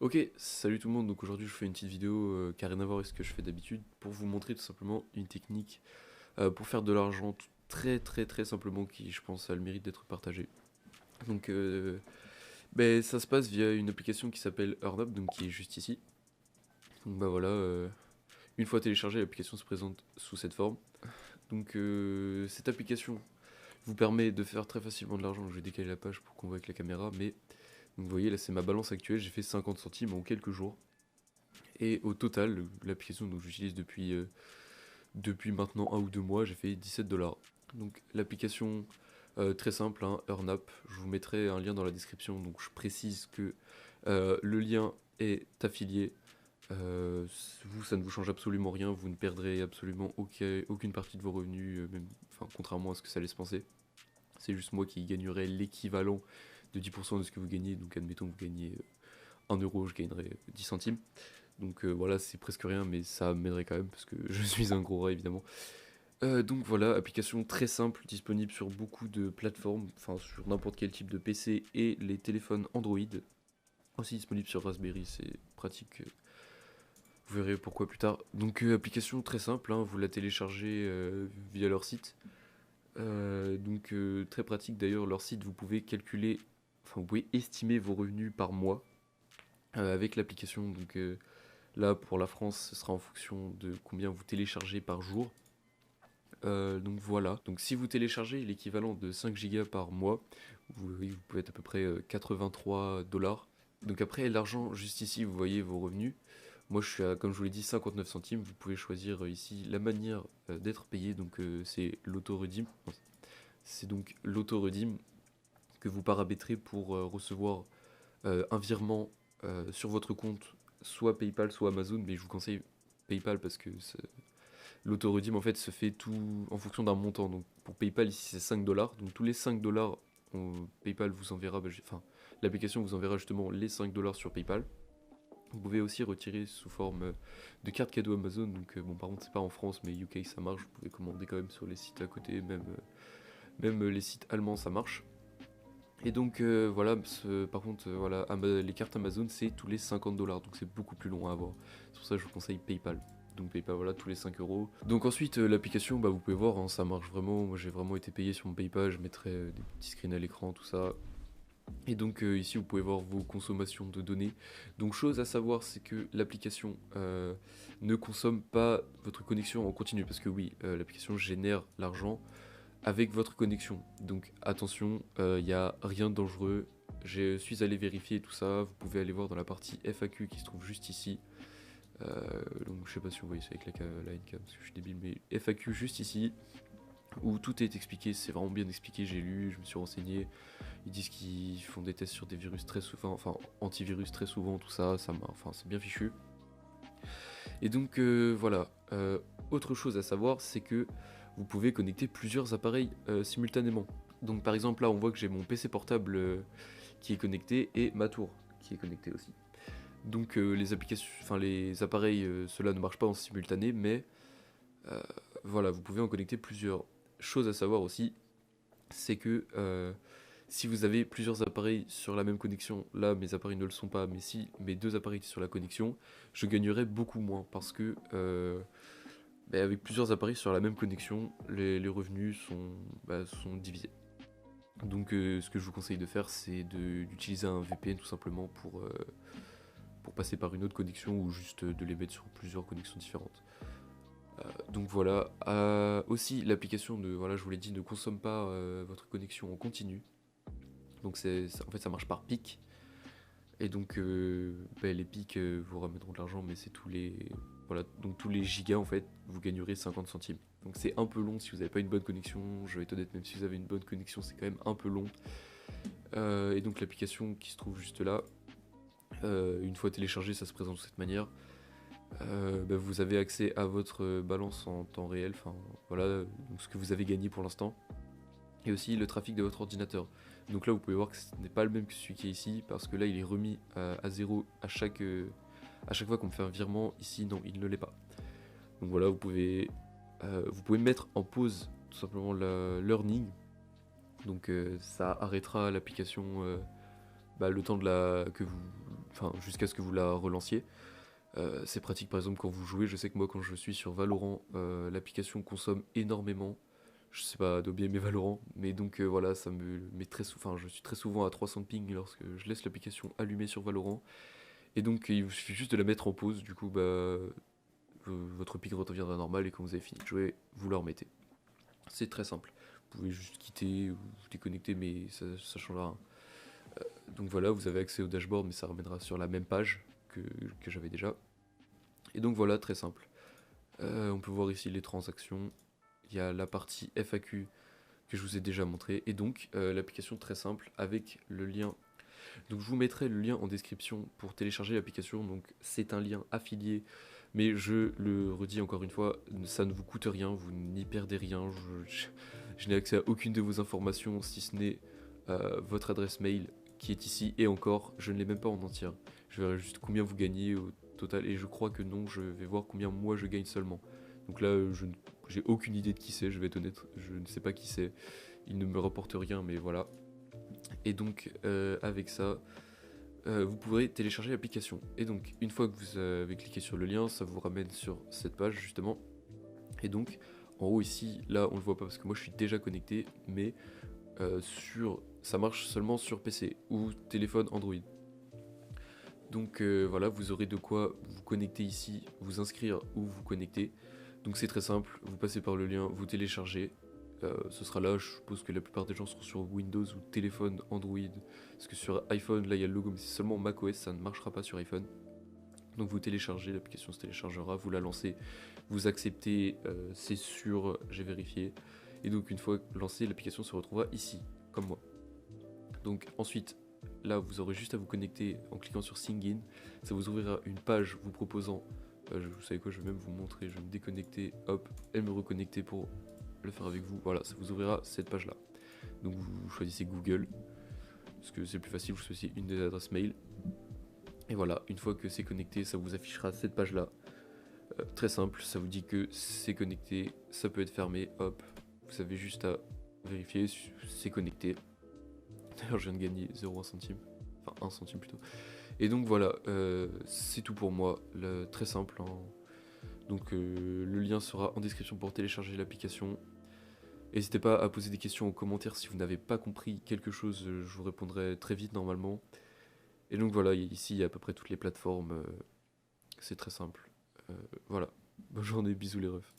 Ok, salut tout le monde, donc aujourd'hui je fais une petite vidéo qui n'a rien à voir avec ce que je fais d'habitude pour vous montrer tout simplement une technique pour faire de l'argent très simplement qui je pense a le mérite d'être partagée. Donc ça se passe via une application qui s'appelle EarnUp, donc qui est juste ici. Donc bah voilà, une fois téléchargée l'application se présente sous cette forme. Donc cette application vous permet de faire très facilement de l'argent. Je vais décaler la page pour qu'on voit avec la caméra, mais donc, vous voyez là c'est ma balance actuelle, j'ai fait 50 centimes en quelques jours. Et au total, l'application que j'utilise depuis maintenant 1 ou 2 mois, j'ai fait 17 $. Donc l'application très simple, hein, EarnUp, je vous mettrai un lien dans la description. Donc je précise que le lien est affilié. Vous, ça ne vous change absolument rien, vous ne perdrez absolument aucune partie de vos revenus, même, enfin, contrairement à ce que ça laisse penser. C'est juste moi qui gagnerai l'équivalent de 10% de ce que vous gagnez. Donc admettons que vous gagnez 1 euro, je gagnerai 10 centimes. Donc voilà, c'est presque rien, mais ça m'aiderait quand même parce que je suis un gros rat évidemment. Donc voilà, application très simple, disponible sur beaucoup de plateformes, enfin sur n'importe quel type de PC et les téléphones Android. Aussi disponible sur Raspberry, c'est pratique. Vous verrez pourquoi plus tard. Donc application très simple, hein, vous la téléchargez via leur site. Très pratique d'ailleurs, leur site, vous pouvez calculer, enfin vous pouvez estimer vos revenus par mois avec l'application. Donc là, pour la France, ce sera en fonction de combien vous téléchargez par jour. Donc voilà. Donc si vous téléchargez l'équivalent de 5 gigas par mois, oui, vous pouvez être à peu près 83 $. Donc après, l'argent, juste ici, vous voyez vos revenus. Moi, je suis à, comme je vous l'ai dit, 59 centimes. Vous pouvez choisir ici la manière d'être payé. Donc c'est l'auto-redeem. C'est donc l'auto-redeem que vous paramétrez pour recevoir un virement sur votre compte, soit PayPal, soit Amazon. Mais je vous conseille PayPal parce que l'auto-redeem en fait se fait tout en fonction d'un montant. Donc pour PayPal ici c'est 5 $. Donc tous les 5 $, PayPal vous enverra, enfin l'application vous enverra justement les 5 $ sur PayPal. Vous pouvez aussi retirer sous forme de carte cadeau Amazon. Donc bon par contre c'est pas en France mais UK ça marche. Vous pouvez commander quand même sur les sites à côté, même les sites allemands ça marche. Et donc voilà, par contre voilà, les cartes Amazon c'est tous les 50 $, donc c'est beaucoup plus long à avoir. C'est pour ça que je vous conseille PayPal. Donc PayPal voilà tous les 5 euros. Donc ensuite l'application bah vous pouvez voir hein, ça marche vraiment. Moi j'ai vraiment été payé sur mon PayPal, je mettrai des petits screens à l'écran, tout ça. Et donc ici vous pouvez voir vos consommations de données. Donc chose à savoir c'est que l'application ne consomme pas votre connexion en continu parce que oui l'application génère l'argent avec votre connexion. Donc attention, il n'y a rien de dangereux. Je suis allé vérifier tout ça. Vous pouvez aller voir dans la partie FAQ qui se trouve juste ici. Donc je sais pas si vous voyez ça avec la Ncam parce que je suis débile, mais FAQ juste ici où tout est expliqué. C'est vraiment bien expliqué. J'ai lu, je me suis renseigné. Ils disent qu'ils font des tests sur des virus très souvent, enfin antivirus très souvent, tout ça. Enfin c'est bien fichu. Et donc voilà. Autre chose à savoir, c'est que vous pouvez connecter plusieurs appareils simultanément. Donc par exemple là on voit que j'ai mon PC portable qui est connecté et ma tour qui est connectée aussi. Donc les applications, enfin les appareils, cela ne marche pas en simultané, mais euh, voilà, vous pouvez en connecter plusieurs. Chose à savoir aussi, c'est que si vous avez plusieurs appareils sur la même connexion, là mes appareils ne le sont pas, mais si mes deux appareils étaient sur la connexion, je gagnerais beaucoup moins parce que avec plusieurs appareils sur la même connexion, les revenus sont divisés. Donc ce que je vous conseille de faire, c'est d'utiliser un VPN tout simplement pour passer par une autre connexion ou juste de les mettre sur plusieurs connexions différentes. Donc voilà. Aussi, l'application voilà, je vous l'ai dit, ne consomme pas votre connexion en continu. Donc en fait, ça marche par pic. Et donc les pics vous ramèneront de l'argent, mais c'est voilà, donc tous les gigas en fait, vous gagnerez 50 centimes. Donc c'est un peu long si vous n'avez pas une bonne connexion. Je vais être honnête, même si vous avez une bonne connexion, c'est quand même un peu long. Et donc l'application qui se trouve juste là, une fois téléchargée, ça se présente de cette manière. Vous avez accès à votre balance en temps réel, enfin voilà, donc ce que vous avez gagné pour l'instant, et aussi le trafic de votre ordinateur. Donc là vous pouvez voir que ce n'est pas le même que celui qui est ici, parce que là il est remis à zéro à chaque fois qu'on me fait un virement. Ici non, il ne l'est pas. Donc voilà, vous pouvez mettre en pause tout simplement l'earning. Donc ça arrêtera l'application le temps enfin jusqu'à ce que vous la relanciez. C'est pratique par exemple quand vous jouez, je sais que moi quand je suis sur Valorant, l'application consomme énormément. Je sais pas d'où bien mes Valorant, mais donc voilà, ça me met très souvent, enfin je suis très souvent à 300 de ping lorsque je laisse l'application allumée sur Valorant. Et donc il vous suffit juste de la mettre en pause, du coup votre ping redeviendra normal et quand vous avez fini de jouer, vous la remettez. C'est très simple. Vous pouvez juste quitter ou vous déconnecter, mais ça changera rien. Donc voilà, vous avez accès au dashboard, mais ça ramènera sur la même page que j'avais déjà. Et donc voilà, très simple. On peut voir ici les transactions. Il y a la partie FAQ que je vous ai déjà montré. Et donc l'application très simple avec le lien. Donc je vous mettrai le lien en description pour télécharger l'application. Donc c'est un lien affilié. Mais je le redis encore une fois, ça ne vous coûte rien, vous n'y perdez rien. Je n'ai accès à aucune de vos informations si ce n'est votre adresse mail qui est ici. Et encore, je ne l'ai même pas en entière. Je verrai juste combien vous gagnez au total. Et je crois que non, je vais voir combien moi je gagne seulement. Donc là, j'ai aucune idée de qui c'est, je vais être honnête. Je ne sais pas qui c'est. Il ne me rapporte rien, mais voilà. Et donc, avec ça, vous pourrez télécharger l'application. Et donc, une fois que vous avez cliqué sur le lien, ça vous ramène sur cette page justement. Et donc, en haut ici, là on le voit pas parce que moi je suis déjà connecté, mais ça marche seulement sur PC ou téléphone Android. Donc voilà, vous aurez de quoi vous connecter ici, vous inscrire ou vous connecter. Donc c'est très simple, vous passez par le lien, vous téléchargez. Ce sera là, je suppose que la plupart des gens seront sur Windows ou téléphone Android. Parce que sur iPhone, là il y a le logo, mais c'est seulement macOS, ça ne marchera pas sur iPhone. Donc vous téléchargez, l'application se téléchargera, vous la lancez, vous acceptez, c'est sûr, j'ai vérifié. Et donc une fois lancée, l'application se retrouvera ici, comme moi. Donc ensuite, là vous aurez juste à vous connecter en cliquant sur Sign In. Ça vous ouvrira une page vous proposant, vous savez quoi, je vais même vous montrer, je vais me déconnecter, hop, et me reconnecter pour le faire avec vous. Voilà, ça vous ouvrira cette page là. Donc vous choisissez Google, parce que c'est plus facile, vous choisissez une des adresses mail. Et voilà, une fois que c'est connecté, ça vous affichera cette page là. Très simple, ça vous dit que c'est connecté, ça peut être fermé, hop, vous avez juste à vérifier, c'est connecté. D'ailleurs, je viens de gagner 0,1 centime, enfin 1 centime plutôt. Et donc voilà, c'est tout pour moi, très simple. Hein. Donc le lien sera en description pour télécharger l'application. N'hésitez pas à poser des questions en commentaire si vous n'avez pas compris quelque chose, je vous répondrai très vite normalement. Et donc voilà, ici il y a à peu près toutes les plateformes, c'est très simple. Voilà, bonne journée, bisous les refs.